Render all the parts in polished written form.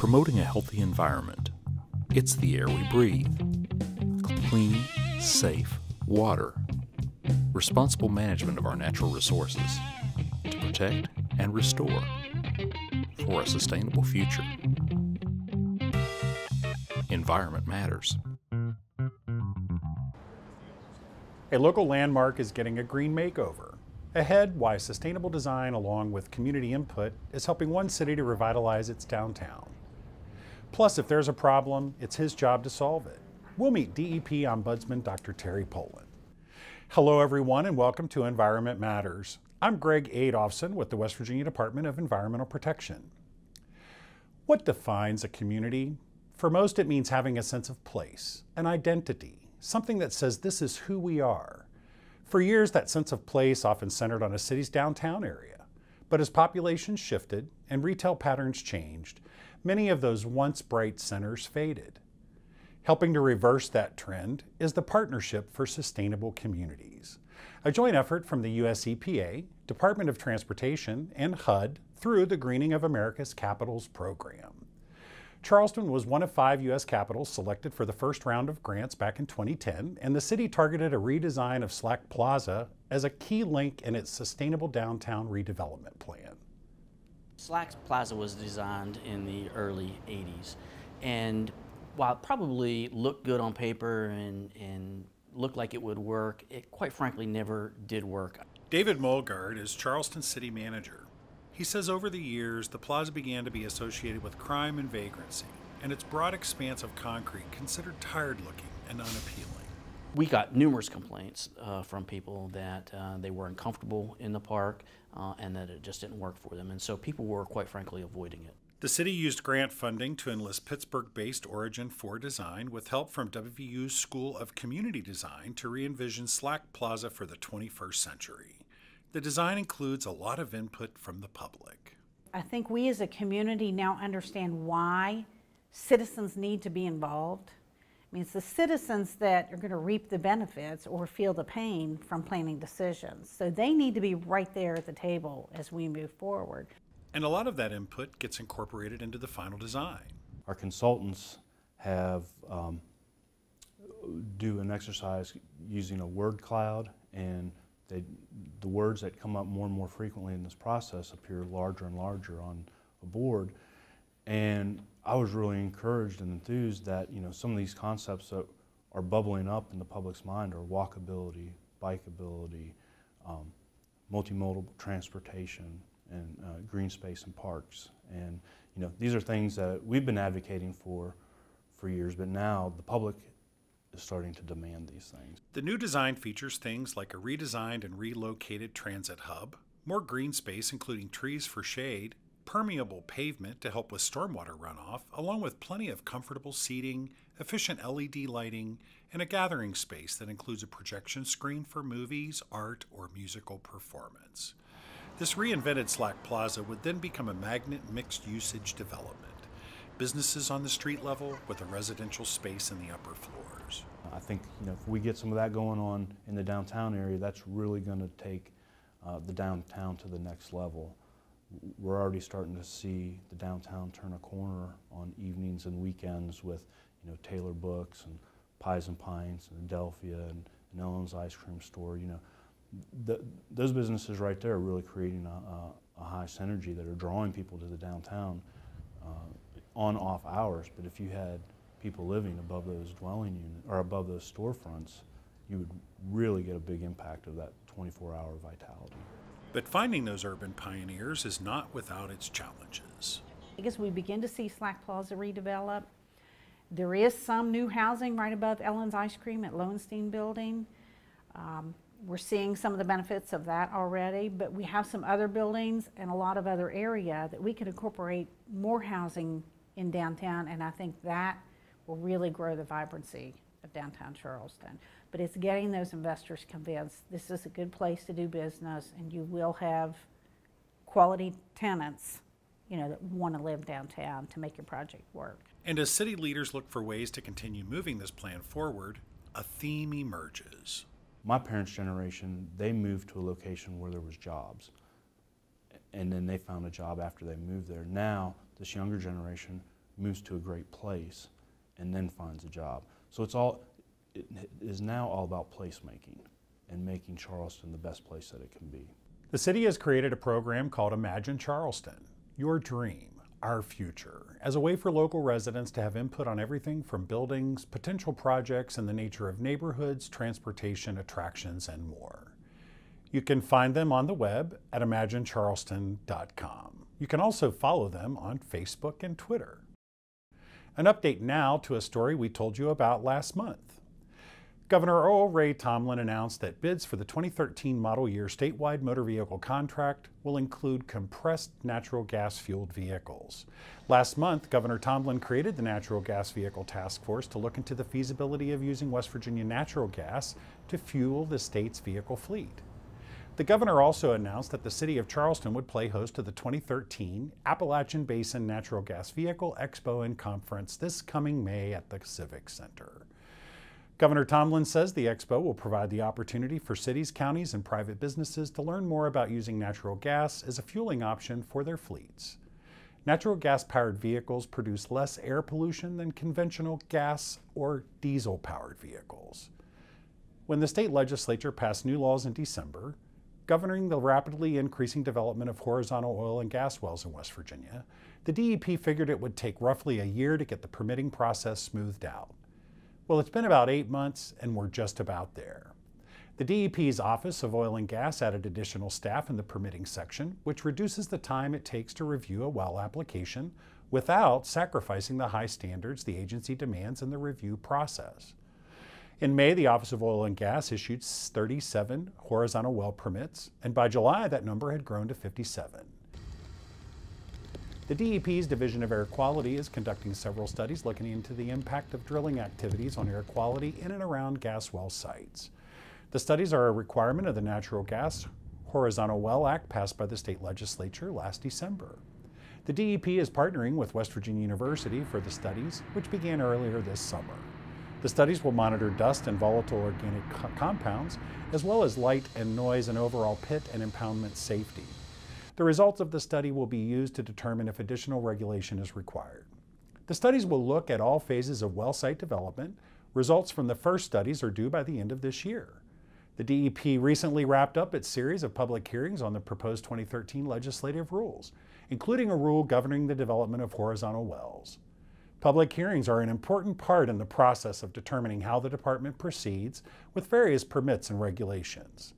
promoting a healthy environment. It's the air we breathe. Clean, safe water. Responsible management of our natural resources to protect and restore for a sustainable future. Environment matters. A local landmark is getting a green makeover. Ahead, why sustainable design along with community input is helping one city to revitalize its downtown. Plus, if there's a problem, it's his job to solve it. We'll meet DEP Ombudsman Dr. Polen. Hello everyone and welcome to Environment Matters. I'm Greg Adolphson with the West Virginia Department of Environmental Protection. What defines a community? For most, it means having a sense of place, an identity, something that says this is who we are. For years, that sense of place often centered on a city's downtown area. But as populations shifted and retail patterns changed, many of those once bright centers faded. Helping to reverse that trend is the Partnership for Sustainable Communities, a joint effort from the US EPA, Department of Transportation, and HUD through the Greening of America's Capitals program. Charleston was one of 5 U.S. capitals selected for the first round of grants back in 2010, and the city targeted a redesign of Slack Plaza as a key link in its sustainable downtown redevelopment plan. Slack Plaza was designed in the early 80s, and while it probably looked good on paper and looked like it would work, it quite frankly never did work. David Mulgard is Charleston City Manager. He says over the years, the plaza began to be associated with crime and vagrancy, and its broad expanse of concrete considered tired-looking and unappealing. We got numerous complaints from people that they were uncomfortable in the park and that it just didn't work for them, and so people were quite frankly avoiding it. The city used grant funding to enlist Pittsburgh-based Origin for Design with help from WVU's School of Community Design to re-envision Slack Plaza for the 21st century. The design includes a lot of input from the public. I think we as a community now understand why citizens need to be involved. I mean, it's the citizens that are going to reap the benefits or feel the pain from planning decisions. So they need to be right there at the table as we move forward. And a lot of that input gets incorporated into the final design. Our consultants have do an exercise using a word cloud, and the words that come up more and more frequently in this process appear larger and larger on a board. And I was really encouraged and enthused that some of these concepts that are bubbling up in the public's mind are walkability, bikeability, multimodal transportation, and green space and parks. And these are things that we've been advocating for years, but now the public is starting to demand these things. The new design features things like a redesigned and relocated transit hub, more green space including trees for shade, permeable pavement to help with stormwater runoff, along with plenty of comfortable seating, efficient LED lighting, and a gathering space that includes a projection screen for movies, art, or musical performance. This reinvented Slack Plaza would then become a magnet mixed usage development. Businesses on the street level with a residential space in the upper floors. I think if we get some of that going on in the downtown area, that's really going to take the downtown to the next level. We're already starting to see the downtown turn a corner on evenings and weekends with Taylor Books and Pies and Pints and Adelphia and Ellen's Ice Cream Store. Those businesses right there are really creating a high synergy that are drawing people to the downtown on-off hours. But if you had people living above those dwelling units or above those storefronts, you would really get a big impact of that 24-hour vitality. But finding those urban pioneers is not without its challenges. As we begin to see Slack Plaza redevelop, there is some new housing right above Ellen's Ice Cream at Lowenstein Building. We're seeing some of the benefits of that already, but we have some other buildings and a lot of other area that we could incorporate more housing in downtown, and I think that will really grow the vibrancy of downtown Charleston. But it's getting those investors convinced this is a good place to do business, and you will have quality tenants that want to live downtown to make your project work. And as city leaders look for ways to continue moving this plan forward, a theme emerges. My parents' generation, they moved to a location where there was jobs, and then they found a job after they moved there. Now, this younger generation, moves to a great place, and then finds a job. So it is now all about placemaking and making Charleston the best place that it can be. The city has created a program called Imagine Charleston, Your Dream, Our Future, as a way for local residents to have input on everything from buildings, potential projects, and the nature of neighborhoods, transportation, attractions, and more. You can find them on the web at imaginecharleston.com. You can also follow them on Facebook and Twitter. An update now to a story we told you about last month. Governor Earl Ray Tomblin announced that bids for the 2013 model year statewide motor vehicle contract will include compressed natural gas fueled vehicles. Last month, Governor Tomblin created the Natural Gas Vehicle Task Force to look into the feasibility of using West Virginia natural gas to fuel the state's vehicle fleet. The governor also announced that the city of Charleston would play host to the 2013 Appalachian Basin Natural Gas Vehicle Expo and Conference this coming May at the Civic Center. Governor Tomblin says the expo will provide the opportunity for cities, counties, and private businesses to learn more about using natural gas as a fueling option for their fleets. Natural gas-powered vehicles produce less air pollution than conventional gas or diesel-powered vehicles. When the state legislature passed new laws in December, governing the rapidly increasing development of horizontal oil and gas wells in West Virginia, the DEP figured it would take roughly a year to get the permitting process smoothed out. Well, it's been about 8 months, and we're just about there. The DEP's Office of Oil and Gas added additional staff in the permitting section, which reduces the time it takes to review a well application without sacrificing the high standards the agency demands in the review process. In May, the Office of Oil and Gas issued 37 horizontal well permits, and by July, that number had grown to 57. The DEP's Division of Air Quality is conducting several studies looking into the impact of drilling activities on air quality in and around gas well sites. The studies are a requirement of the Natural Gas Horizontal Well Act passed by the state legislature last December. The DEP is partnering with West Virginia University for the studies, which began earlier this summer. The studies will monitor dust and volatile organic compounds, as well as light and noise and overall pit and impoundment safety. The results of the study will be used to determine if additional regulation is required. The studies will look at all phases of well site development. Results from the first studies are due by the end of this year. The DEP recently wrapped up its series of public hearings on the proposed 2013 legislative rules, including a rule governing the development of horizontal wells. Public hearings are an important part in the process of determining how the department proceeds with various permits and regulations.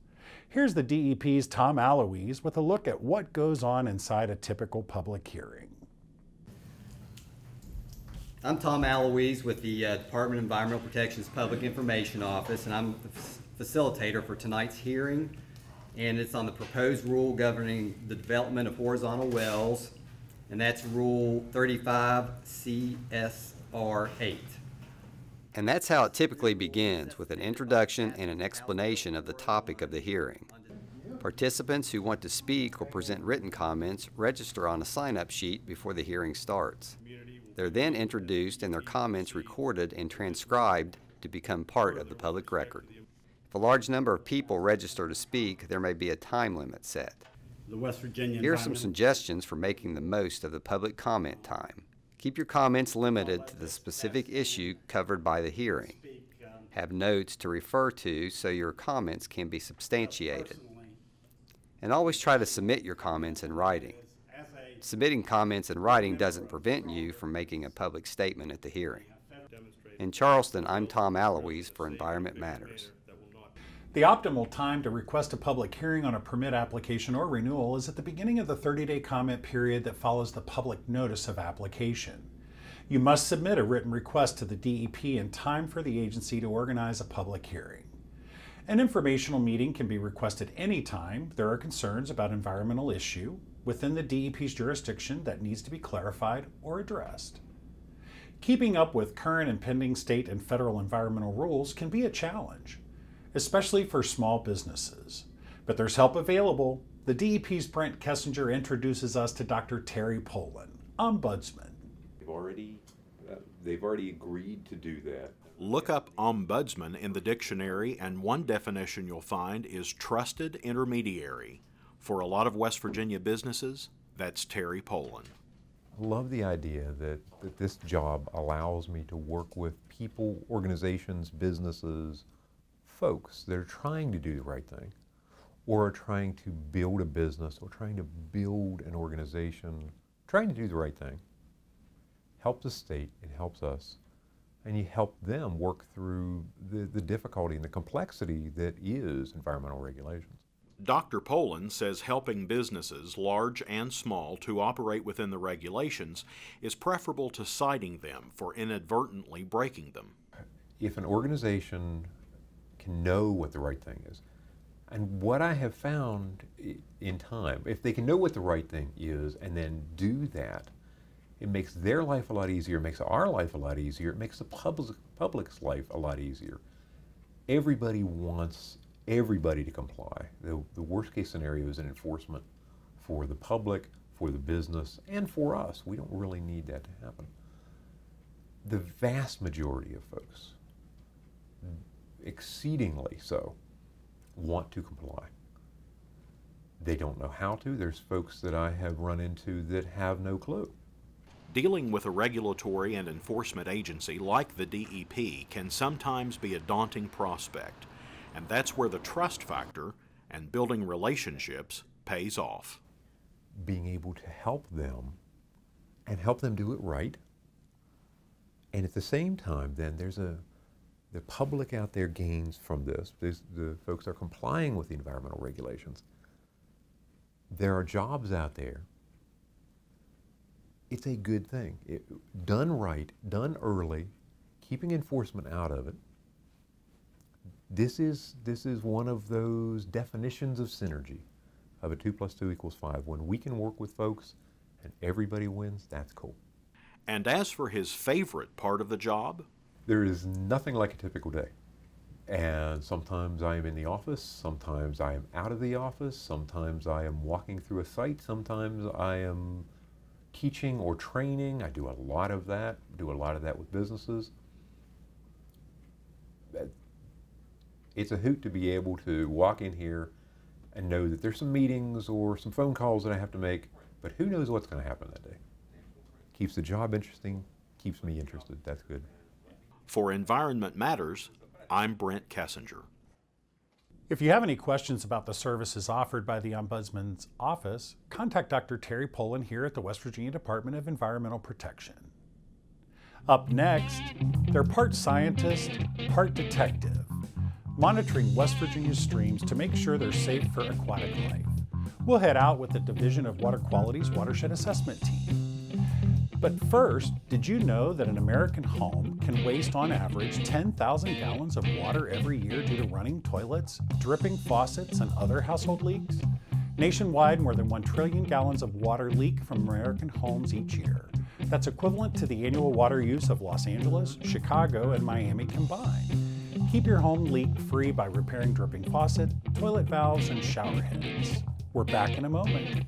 Here's the DEP's Tom Aloise with a look at what goes on inside a typical public hearing. I'm Tom Aloise with the Department of Environmental Protection's Public Information Office, and I'm the facilitator for tonight's hearing. And it's on the proposed rule governing the development of horizontal wells, and that's Rule 35 CSR 8. And that's how it typically begins, with an introduction and an explanation of the topic of the hearing. Participants who want to speak or present written comments register on a sign-up sheet before the hearing starts. They're then introduced and their comments recorded and transcribed to become part of the public record. If a large number of people register to speak, there may be a time limit set. Here are some suggestions for making the most of the public comment time. Keep your comments limited to the specific issue covered by the hearing. Have notes to refer to so your comments can be substantiated. And always try to submit your comments in writing. Submitting comments in writing doesn't prevent you from making a public statement at the hearing. In Charleston, I'm Tom Aloise for Environment Matters. The optimal time to request a public hearing on a permit application or renewal is at the beginning of the 30-day comment period that follows the public notice of application. You must submit a written request to the DEP in time for the agency to organize a public hearing. An informational meeting can be requested anytime there are concerns about environmental issue within the DEP's jurisdiction that needs to be clarified or addressed. Keeping up with current and pending state and federal environmental rules can be a challenge, especially for small businesses. But there's help available. The DEP's Brent Kessinger introduces us to Dr. Terry Polen, Ombudsman. They've already agreed to do that. Look up Ombudsman in the dictionary, and one definition you'll find is trusted intermediary. For a lot of West Virginia businesses, that's Terry Polen. love the idea that this job allows me to work with people, organizations, businesses, folks that are trying to do the right thing, or are trying to build a business, or trying to build an organization, trying to do the right thing. Helps the state, it helps us, and you help them work through the difficulty and the complexity that is environmental regulations. Dr. Polen says helping businesses, large and small, to operate within the regulations is preferable to citing them for inadvertently breaking them. If an organization can know what the right thing is, and what I have found in time, if they can know what the right thing is and then do that, it makes their life a lot easier, it makes our life a lot easier, it makes the public's life a lot easier. Everybody wants everybody to comply. The worst case scenario is an enforcement for the public, for the business, and for us. We don't really need that to happen. The vast majority of folks, exceedingly so, want to comply. They don't know how to. There's folks that I have run into that have no clue. Dealing with a regulatory and enforcement agency like the DEP can sometimes be a daunting prospect, and that's where the trust factor and building relationships pays off. Being able to help them and help them do it right, and at the same time then the public out there gains from this. The folks are complying with the environmental regulations. There are jobs out there. It's a good thing. Done right, done early, keeping enforcement out of it. This is one of those definitions of synergy, of a 2 + 2 = 5. When we can work with folks and everybody wins, that's cool. And as for his favorite part of the job? There is nothing like a typical day. And sometimes I am in the office, sometimes I am out of the office, sometimes I am walking through a site, sometimes I am teaching or training. I do a lot of that, with businesses. It's a hoot to be able to walk in here and know that there's some meetings or some phone calls that I have to make, but who knows what's going to happen that day. Keeps the job interesting, keeps me interested. That's good. For Environment Matters, I'm Brent Kessinger. If you have any questions about the services offered by the Ombudsman's Office, contact Dr. Terry Polen here at the West Virginia Department of Environmental Protection. Up next, they're part scientist, part detective, monitoring West Virginia's streams to make sure they're safe for aquatic life. We'll head out with the Division of Water Quality's Watershed Assessment Team. But first, did you know that an American home can waste on average 10,000 gallons of water every year due to running toilets, dripping faucets, and other household leaks? Nationwide, more than 1 trillion gallons of water leak from American homes each year. That's equivalent to the annual water use of Los Angeles, Chicago, and Miami combined. Keep your home leak-free by repairing dripping faucet, toilet valves, and shower heads. We're back in a moment.